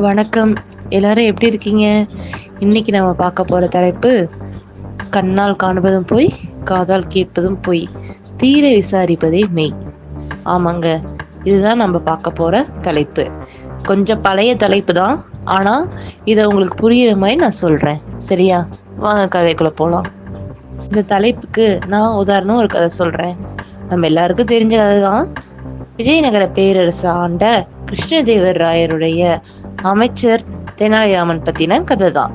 வணக்கம். எல்லாரும் எப்படி இருக்கீங்க? இன்னைக்கு நம்ம பார்க்க போற தலைப்பு, கண்ணால் காண்பதும் பொய், காதால் கேட்பதும் பொய், தீர விசாரிப்பதே மெய். ஆமாங்க, இதுதான் நம்ம பார்க்க போற தலைப்பு. கொஞ்சம் பழைய தலைப்பு தான். ஆனா இதை உங்களுக்கு புரியுற மாதிரி நான் சொல்றேன். சரியா? வாங்க கதைக்குள்ள போலாம். இந்த தலைப்புக்கு நான் உதாரணம் ஒரு கதை சொல்றேன். நம்ம எல்லாருக்கும் தெரிஞ்ச கதை தான். விஜயநகர பேரரசு ஆண்ட கிருஷ்ணதேவராயருடைய அமைச்சர் தெனாலிராமன் பத்தின கதை தான்.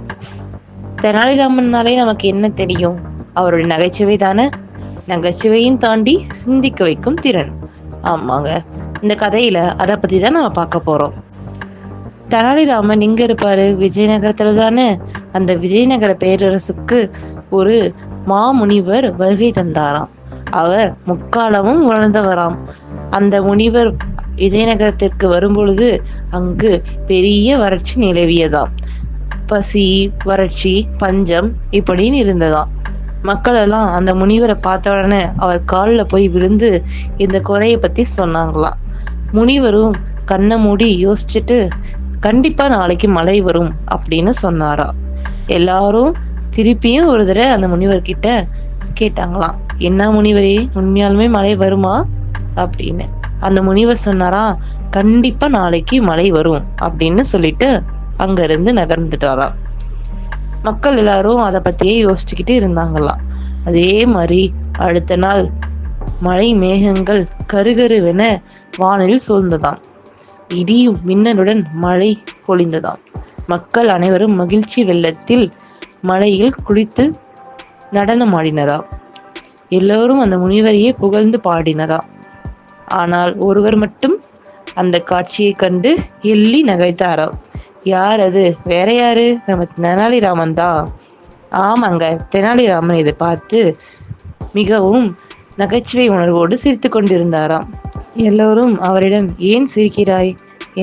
தெனாலிராமன்னாலே நமக்கு என்ன தெரியும்? அவருடைய நகைச்சுவை தானே. நகைச்சுவையும் தாண்டி சிந்திக்க வைக்கும் திறன். ஆமாங்க, இந்த கதையில அதை பத்தி தான் நம்ம பார்க்க போறோம். தெனாலிராமன் எங்க இருப்பாரு? விஜயநகரத்துல தானே. அந்த விஜயநகர பேரரசுக்கு ஒரு மாமுனிவர் வருகை தந்தாராம். அவர் முக்காலமும் உணர்ந்தவராம். அந்த முனிவர் விஜயநகரத்திற்கு வரும்பொழுது அங்கு பெரிய வறட்சி நிலவியதாம். பசி, வறட்சி, பஞ்சம் இப்படின்னு இருந்ததாம். மக்கள் எல்லாம் அந்த முனிவரை பார்த்த உடனே அவர் காலில் போய் விழுந்து இந்த குறைய பத்தி சொன்னாங்களாம். முனிவரும் கண்ணை மூடி யோசிச்சுட்டு, கண்டிப்பா நாளைக்கு மழை வரும் அப்படின்னு சொன்னாரா. எல்லாரும் திருப்பியும் ஒரு தடவை அந்த முனிவர்கிட்ட கேட்டாங்களாம், என்ன முனிவரே, உண்மையாலுமே மழை வருமா அப்படின்னு. அந்த முனிவர் சொன்னாரா, கண்டிப்பா நாளைக்கு மழை வரும் அப்படின்னு சொல்லிட்டு அங்க இருந்து நகர்ந்துட்டாராம். மக்கள் எல்லாரும் அதை பத்தியே யோசிச்சுக்கிட்டு இருந்தாங்களாம். அதே மாதிரி அடுத்த நாள் மழை மேகங்கள் கருகருவென வானில் சூழ்ந்ததாம். இடியும் மின்னலுடன் மழை பொழிந்ததாம். மக்கள் அனைவரும் மகிழ்ச்சி வெள்ளத்தில் மழையில் குளித்து நடனமாடினராம். எல்லோரும் அந்த முனிவரையே புகழ்ந்து பாடினராம். ஆனால் ஒருவர் மட்டும் அந்த காட்சியை கண்டு எள்ளி நகைத்தாராம். யார் அது? வேற யாரு? நம்ம தெனாலிராமன் தான். ஆமாங்க, தெனாலிராமன் இதை பார்த்து மிகவும் நகைச்சுவை உணர்வோடு சிரித்து கொண்டிருந்தாராம். எல்லோரும் அவரிடம், ஏன் சிரிக்கிறாய்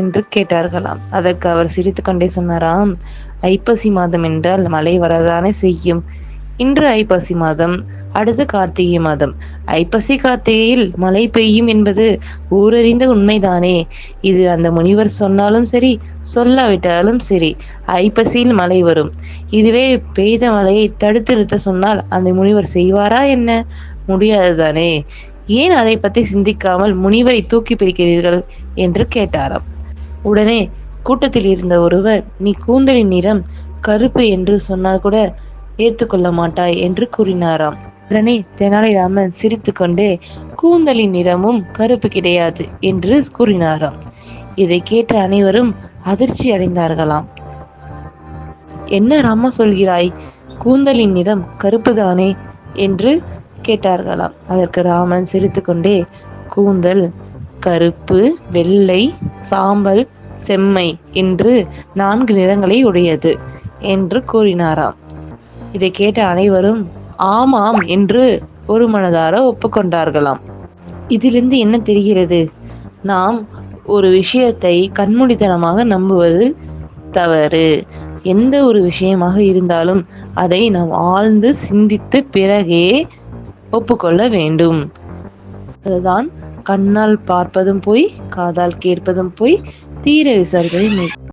என்று கேட்டார்களாம். அதற்கு அவர் சிரித்து கொண்டே சொன்னாராம், ஐப்பசி மாதம் என்றால் மழை வரதானே செய்யும். இன்று ஐப்பசி மாதம், அடுத்து கார்த்திகை மாதம். ஐப்பசி கார்த்திகையில் மழை பெய்யும் என்பது ஊரறிந்த உண்மைதானே. இது அந்த முனிவர் சொன்னாலும் சரி, சொல்லாவிட்டாலும் சரி, ஐப்பசியில் மழை வரும். இதுவே பெய்த மழையை தடுத்து நிறுத்த சொன்னால் அந்த முனிவர் செய்வாரா என்ன? முடியாதுதானே. ஏன் அதை பற்றி சிந்திக்காமல் முனிவரை தூக்கி பிடிக்கிறீர்கள் என்று கேட்டாராம். உடனே கூட்டத்தில் இருந்த ஒருவர், நீ கூந்தலின் நிறம் கருப்பு என்று சொன்னால் கூட ஏற்றுக்கொள்ள மாட்டாய் என்று கூறினாராம். உடனே தெனாலிராமன் சிரித்து கொண்டே, கூந்தலின் நிறமும் கருப்பு கிடையாது என்று கூறினாராம். இதை கேட்ட அனைவரும் அதிர்ச்சி அடைந்தார்களாம். என்ன ராமா சொல்கிறாய்? கூந்தலின் நிறம் கருப்புதானே என்று கேட்டார்களாம். அதற்கு ராமன் சிரித்து கொண்டே, கூந்தல் கருப்பு, வெள்ளை, சாம்பல், செம்மை என்று 4 நிறங்களை உடையது என்று கூறினாராம். இதை கேட்ட அனைவரும் ஆமாம் என்று ஒரு மனதார ஒப்புக்கொண்டார்களாம். இதிலிருந்து என்ன தெரிகிறது? நாம் ஒரு விஷயத்தை கண்மூடித்தனமாக நம்புவது தவறு. எந்த ஒரு விஷயமாக இருந்தாலும் அதை நாம் ஆழ்ந்து சிந்தித்து பிறகே ஒப்புக்கொள்ள வேண்டும். அதுதான் கண்ணால் பார்ப்பதும் பொய், காதால் கேட்பதும் பொய், தீர விசாரிப்பதை